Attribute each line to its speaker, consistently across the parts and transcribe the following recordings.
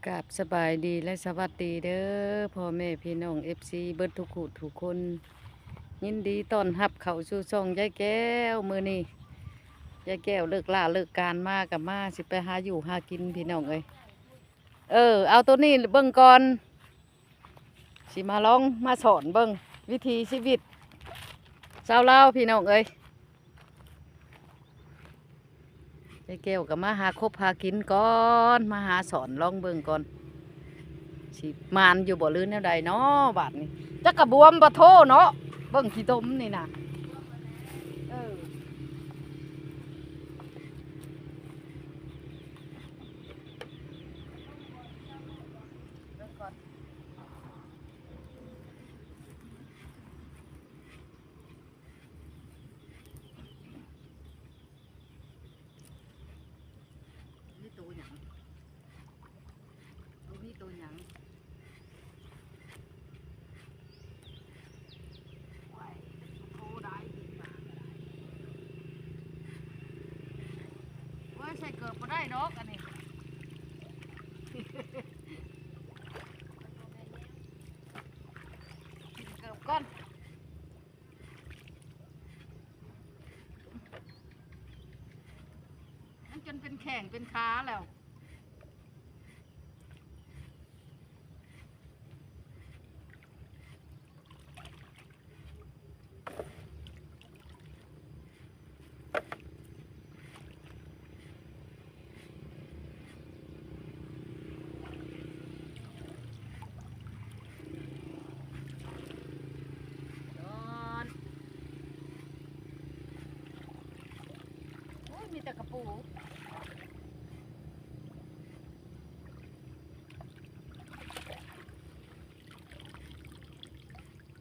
Speaker 1: กับสบายดีและสวัสดีเด้อพ่อแม่พี่น้องFCเบิดทุกคู่ทุกคนยินดีต้อนรับเข้าสู่ช่องยายแก้วมื้อนี้ยายแก้วเลิกล่าเลิกการมากับมาสิไปหาอยู่หากินพี่น้องเอ้ยเอาตัวนี้เบิ่งก่อนสิมาลองมาสอนเบิ่งวิธีชีวิตชาวลาวพี่น้องเอ้ยยายแก้วกับมาหาคบหากินก่อนมาหาสอนลองเบิ่งก่อนสิมานอยู่บ่ลืนแนวใดเนาะบาดนี้จักกระบวมบ่โทเนาะเบิ่งขี้ตมนี่น่ะเออเบิ่งก่อนนี่ตัวหยังตัวนี้ตัวหยังโอ้ยโทได้อีกบาดโอ้ยใส่เกิบบ่ได้ดอกอันนี้กินเกิบก่อนมันจนเป็นแข้งเป็นขาแล้วก่อนโอ้ยมีแต่กระปู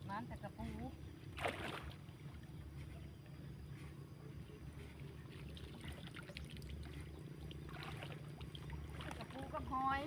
Speaker 1: มันแต่กระปูกระปูกับหอย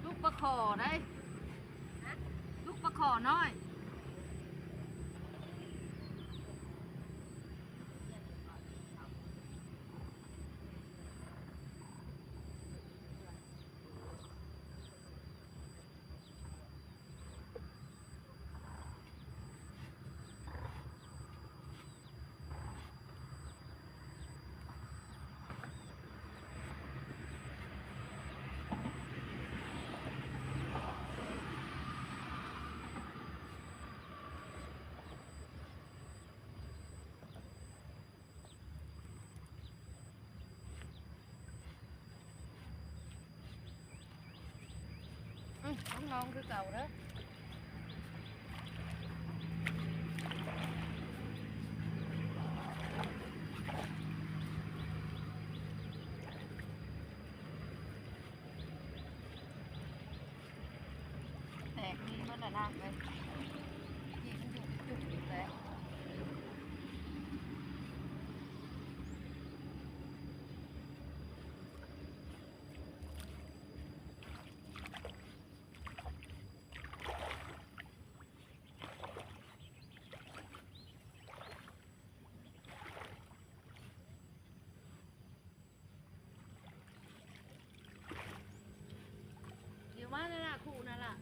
Speaker 1: ลูกปลาขอได้ลูกปลาขอน้อยน้องคือเก่าเด้อแตกนี่มันละนักเลยยี่มันอยู่เป็นจุดๆเลยอยู่บ้านนั่นล่ะคู่นั่นล่ะ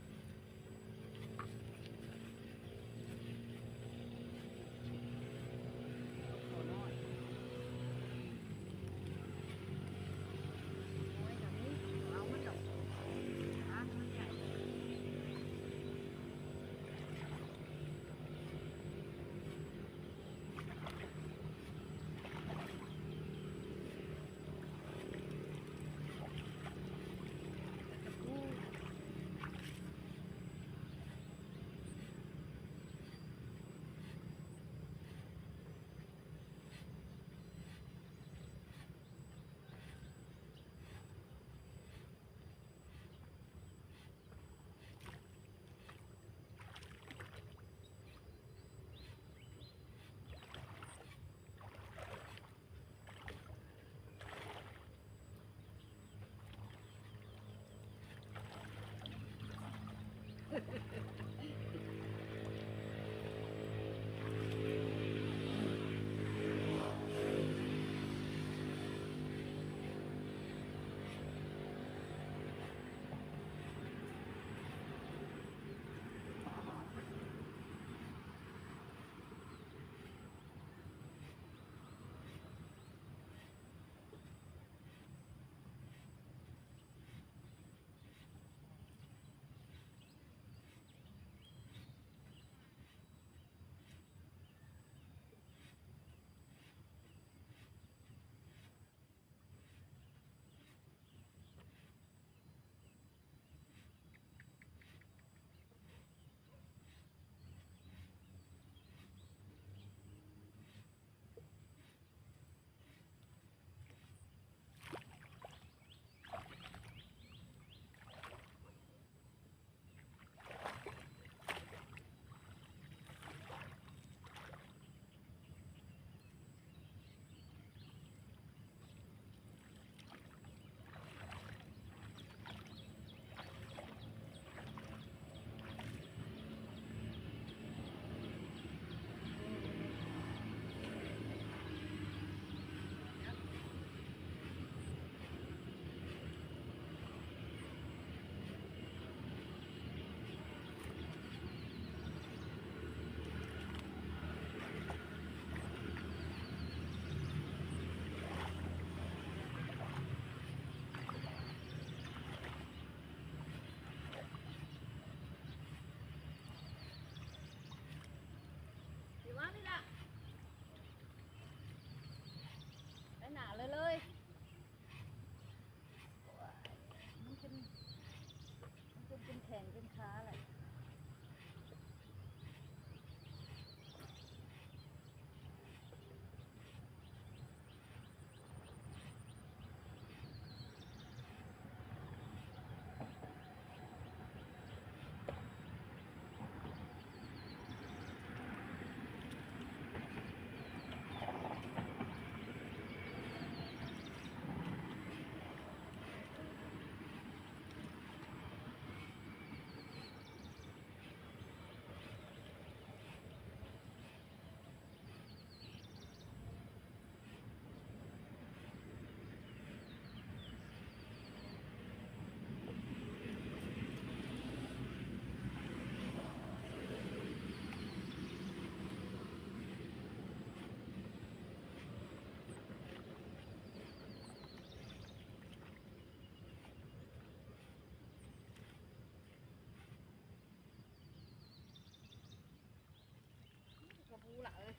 Speaker 1: กูล่ะเอ้ย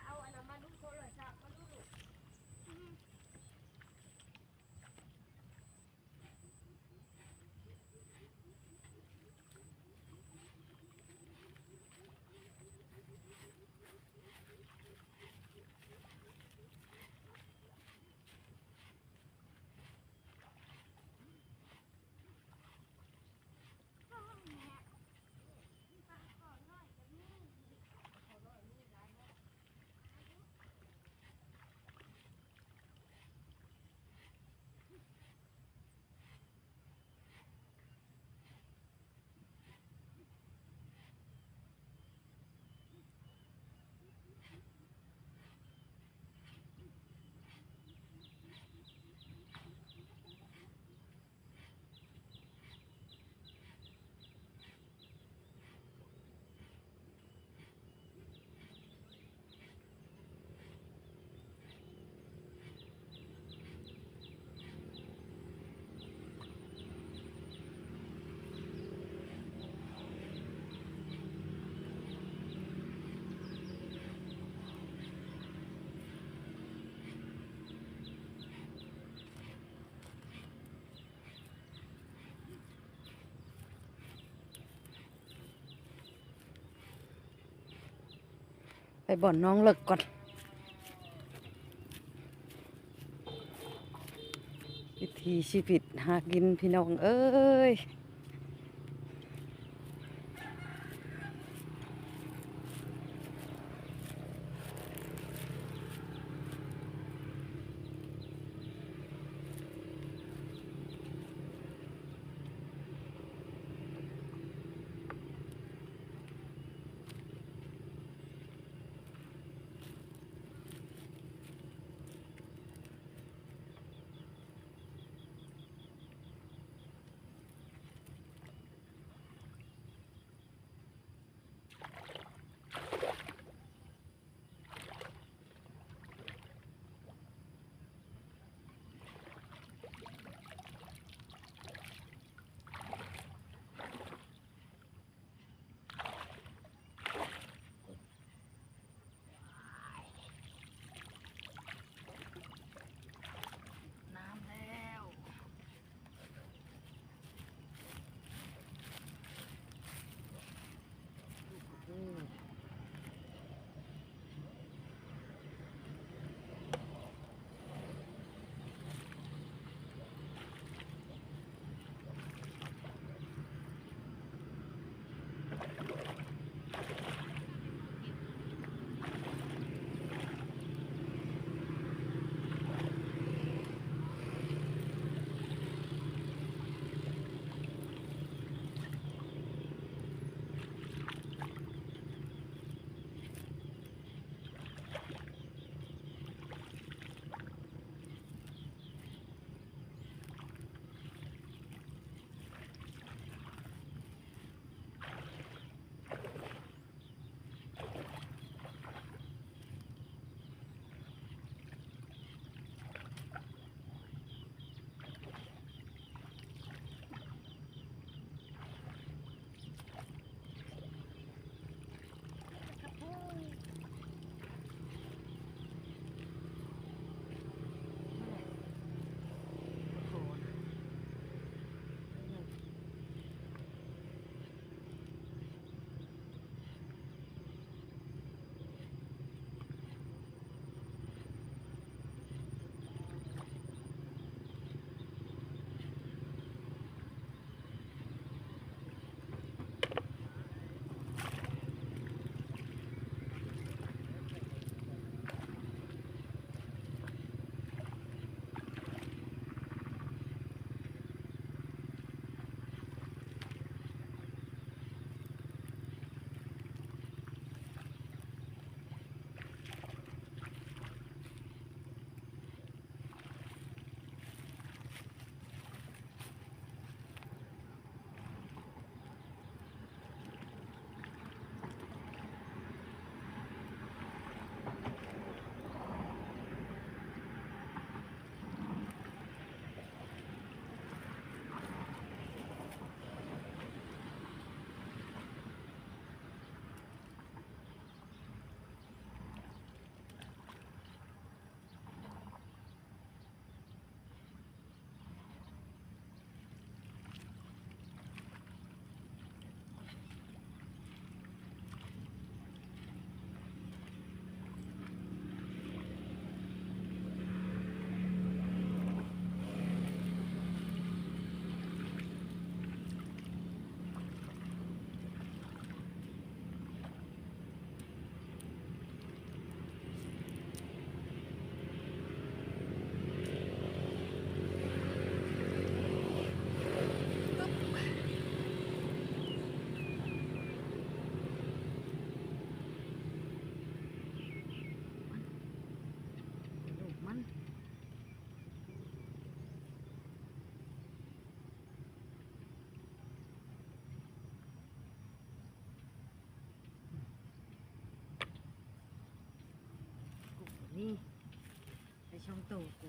Speaker 1: เอาอันนั้นมาดูโทรศัพท์มาดูไปบ่อนน้องเลิกก่อนวิถีชีวิตหากินพี่น้องเอ้ย 2ตู้กู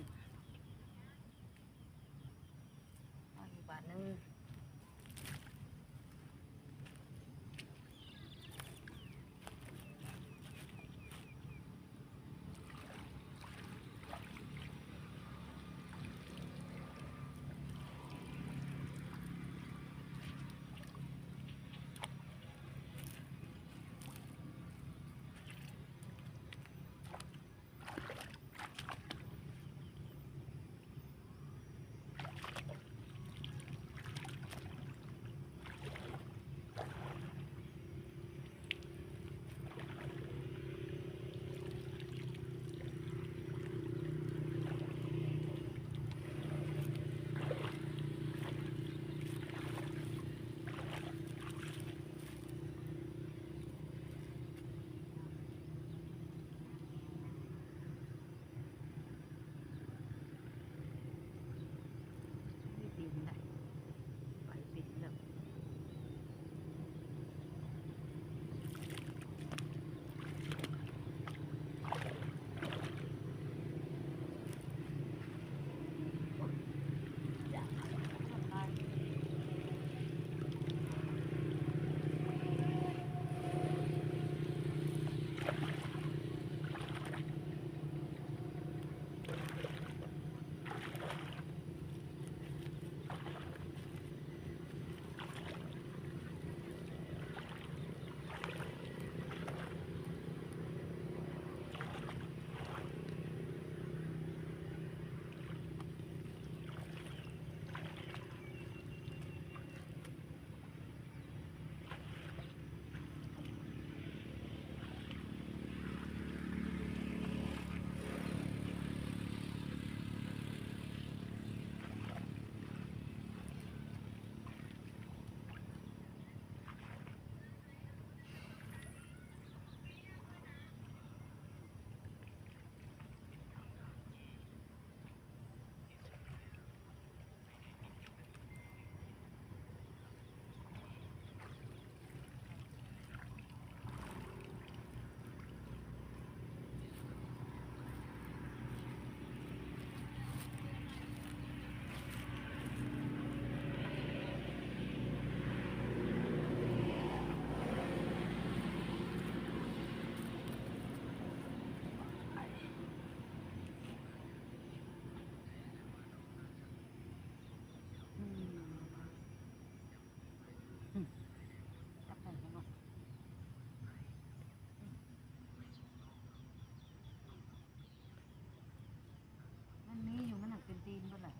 Speaker 1: เอาอีกบาทนึงตีนบ่ล่ะ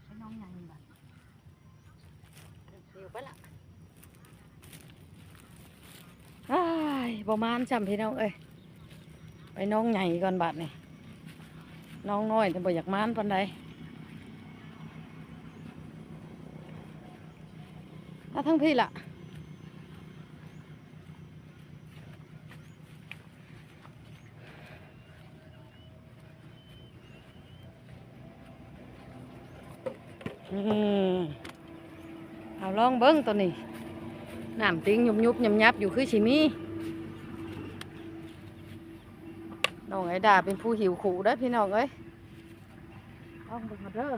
Speaker 1: ให้น้องใหญ่บ่เดี๋ยวบ่ล่ะอ้ายบ่มานจำพี่น้องเอ้ยไปน้องใหญ่ก่อนบาดนี่น้องน้อยแต่บ่อยากมานปานใดถ้าทั้งพี่ล่ะเอาลองเบิ้งตัวนี้น้ำติ้งยุบยับอยู่คือชิมีน้องไอ้ดาเป็นผู้หิวขู่ได้พี่น้องเอ้ยลองเบิ้งมาเด้อ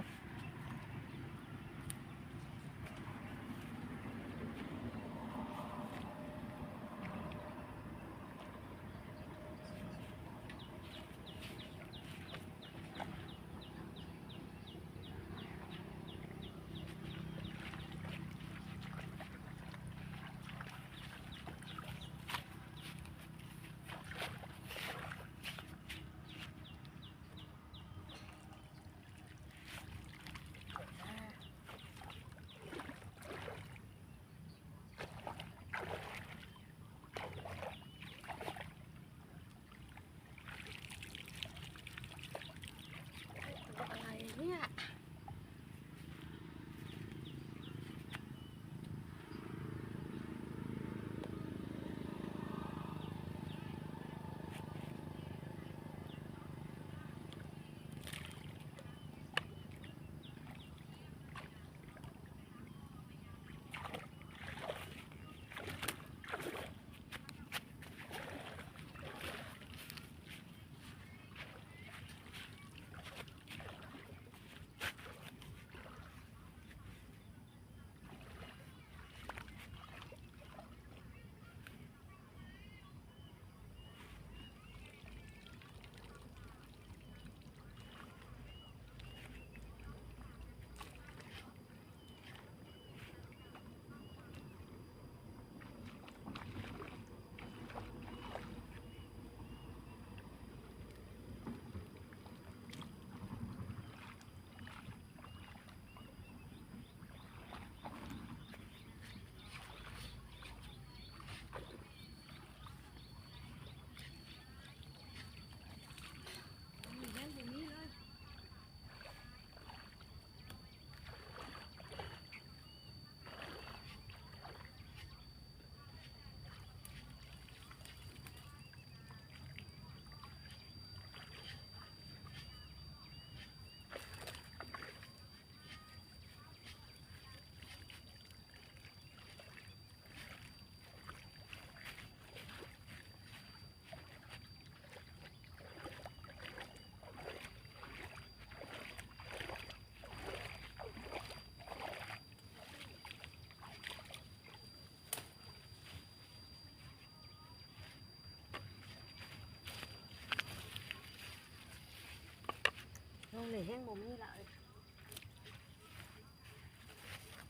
Speaker 1: น้องเลยแห้งบ่มีละเลย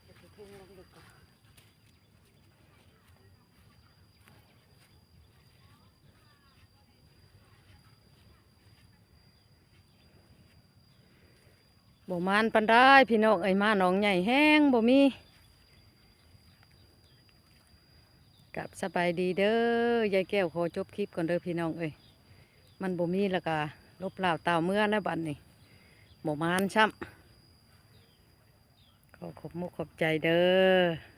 Speaker 1: จะไปทุ่งลงดึกก่อนบ่มานปันได้พี่น้องไอ้มาหนองใหญ่แห้งบ่มีกับสบายดีเด้อยายแก้วขอจบคลิปก่อนเด้อพี่น้องเอ้ยมันบ่มีแล้วก็ลบเปล่าเต่าเมื่อนะบัดนี้บ่มานช้ำขอขอบมุกขอบใจเด้อ